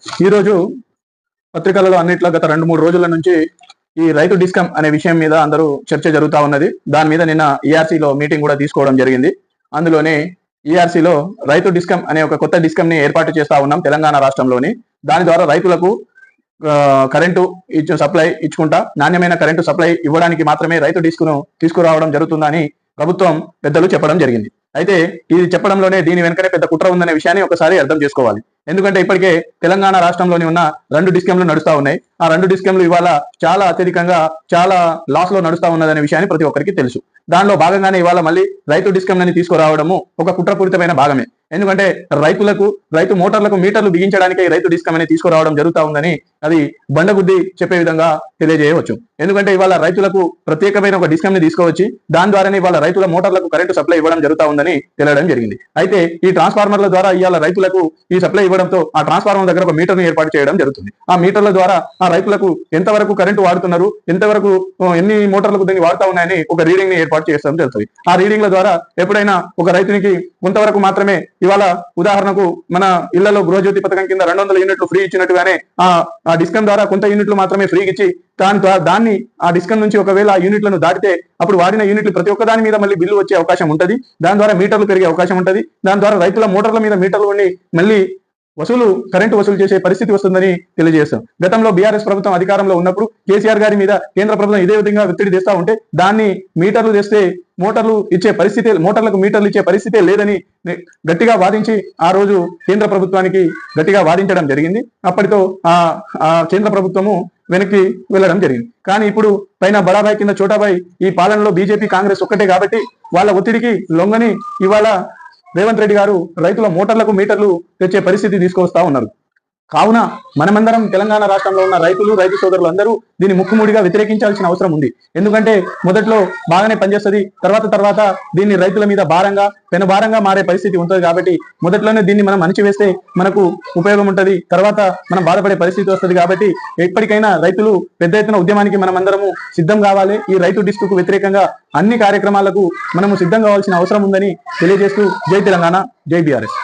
ఈరోజు పత్రికలలో అన్నిట్లో గత 2-3 రోజుల నుంచి ఈ రైతు డిస్కమ్ అనే విషయం మీద అందరూ చర్చ జరుగుతూ ఉన్నది. దాని మీద నిన్న ఈఆర్సీలో మీటింగ్ కూడా తీసుకోవడం జరిగింది. అందులోనే ఈఆర్సీలో రైతు డిస్కమ్ అనే ఒక కొత్త డిస్కమ్ ని ఏర్పాటు చేస్తా ఉన్నాం తెలంగాణ రాష్ట్రంలోని. దాని ద్వారా రైతులకు కరెంటు సప్లై ఇచ్చుకుంటా నాణ్యమైన కరెంటు సప్లై ఇవ్వడానికి మాత్రమే రైతు డిస్క్ను తీసుకురావడం జరుగుతుందని ప్రభుత్వం పెద్దలు చెప్పడం జరిగింది. అయితే ఇది చెప్పడంలోనే దీని వెనుకనే పెద్ద కుట్ర ఉందనే విషయాన్ని ఒకసారి అర్థం చేసుకోవాలి. ఎందుకంటే ఇప్పటికే తెలంగాణ రాష్ట్రంలోని ఉన్న 2 డిస్కంలు నడుస్తా ఉన్నాయి. ఆ 2 డిస్కంలు ఇవాళ చాలా అత్యధికంగా చాలా లాస్ లో నడుస్తా ఉన్నదనే విషయాన్ని ప్రతి ఒక్కరికి తెలుసు. దానిలో భాగంగానే ఇవాళ మళ్ళీ రైతు డిస్కంలని తీసుకురావడము ఒక కుట్రపూరితమైన భాగమే. ఎందుకంటే రైతు మోటార్లకు మీటర్లు బిగించడానికే రైతు డిస్కమ్ అని తీసుకురావడం జరుగుతా ఉందని అది బండబుద్ధి చెప్పే విధంగా తెలియజేయవచ్చు. ఎందుకంటే ఇవాళ రైతులకు ప్రత్యేకమైన ఒక డిస్కమ్ ని తీసుకువచ్చి దాని ద్వారానే ఇవాళ రైతుల మోటార్లకు కరెంటు సప్లై ఇవ్వడం జరుగుతా ఉందని తెలియడం జరిగింది. అయితే ఈ ట్రాన్స్ఫార్మర్ల ద్వారా ఇవాళ రైతులకు ఈ సప్లై ఇవ్వడంతో ఆ ట్రాన్స్ఫార్మర్ దగ్గర ఒక మీటర్ ని ఏర్పాటు చేయడం జరుగుతుంది. ఆ మీటర్ల ద్వారా ఆ రైతులకు ఎంతవరకు కరెంటు వాడుతున్నారు, ఎంతవరకు ఎన్ని మోటార్లకు దీన్ని వాడుతా ఉన్నాయని ఒక రీడింగ్ ని ఏర్పాటు చేయడం జరుగుతుంది. ఆ రీడింగ్ల ద్వారా ఎప్పుడైనా ఒక రైతునికి కొంతవరకు మాత్రమే ఇవాళ ఉదాహరణకు మన ఇళ్లలో గృహజ్యోతి పథకం కింద 200 యూనిట్లు ఫ్రీ ఇచ్చినట్టుగానే ఆ డిస్కమ్ ద్వారా కొంత యూనిట్లు మాత్రమే ఫ్రీ ఇచ్చి దాన్ని ఆ డిస్కమ్ నుంచి ఒకవేళ ఆ యూనిట్లను దాటితే అప్పుడు వాడిన యూనిట్లు ప్రతి ఒక్క దాని మీద మళ్ళీ బిల్లు వచ్చే అవకాశం ఉంటుంది. దాని ద్వారా మీటర్లు పెరిగే అవకాశం ఉంటుంది. దాని ద్వారా రైతుల మోటార్ల మీద మీటర్లు ఉండి మళ్ళీ కరెంటు వసూలు చేసే పరిస్థితి వస్తుందని తెలియజేస్తాం. గతంలో బీఆర్ఎస్ ప్రభుత్వం అధికారంలో ఉన్నప్పుడు కేసీఆర్ గారి మీద కేంద్ర ప్రభుత్వం ఇదే విధంగా ఒత్తిడి తెస్తా ఉంటే దాన్ని మీటర్లు తెస్తే మోటార్లకు మీటర్లు ఇచ్చే పరిస్థితే లేదని గట్టిగా వాదించి ఆ రోజు కేంద్ర ప్రభుత్వానికి గట్టిగా వాదించడం జరిగింది. అప్పటితో ఆ కేంద్ర ప్రభుత్వము వెనక్కి వెళ్ళడం జరిగింది. కానీ ఇప్పుడు పైన బడాబాయ్ కింద చోటాబాయ్ ఈ పాలనలో బీజేపీ కాంగ్రెస్ ఒక్కటే కాబట్టి వాళ్ళ ఒత్తిడికి లొంగని ఇవాళ రేవంత్ రెడ్డి గారు రైతుల మోటార్లకు మీటర్లు తెచ్చే పరిస్థితి తీసుకొస్తా ఉన్నారు. కావున మనమందరం తెలంగాణ రాష్ట్రంలో ఉన్న రైతు సోదరులు అందరూ దీన్ని ముక్కుముడిగా వ్యతిరేకించాల్సిన అవసరం ఉంది. ఎందుకంటే మొదట్లో బాగానే పనిచేస్తుంది, తర్వాత దీన్ని రైతుల మీద పెనభారంగా మారే పరిస్థితి ఉంటుంది. కాబట్టి మొదట్లోనే దీన్ని మనం అణిచివేస్తే మనకు ఉపయోగం ఉంటుంది, తర్వాత మనం బాధపడే పరిస్థితి వస్తుంది. కాబట్టి ఎప్పటికైనా రైతులు పెద్ద ఎత్తున ఉద్యమానికి మనం అందరము సిద్ధం కావాలి. ఈ రైతు డిస్కుకు వ్యతిరేకంగా అన్ని కార్యక్రమాలకు మనము సిద్ధం కావాల్సిన అవసరం ఉందని తెలియజేస్తూ జై తెలంగాణ, జై బీఆర్ఎస్.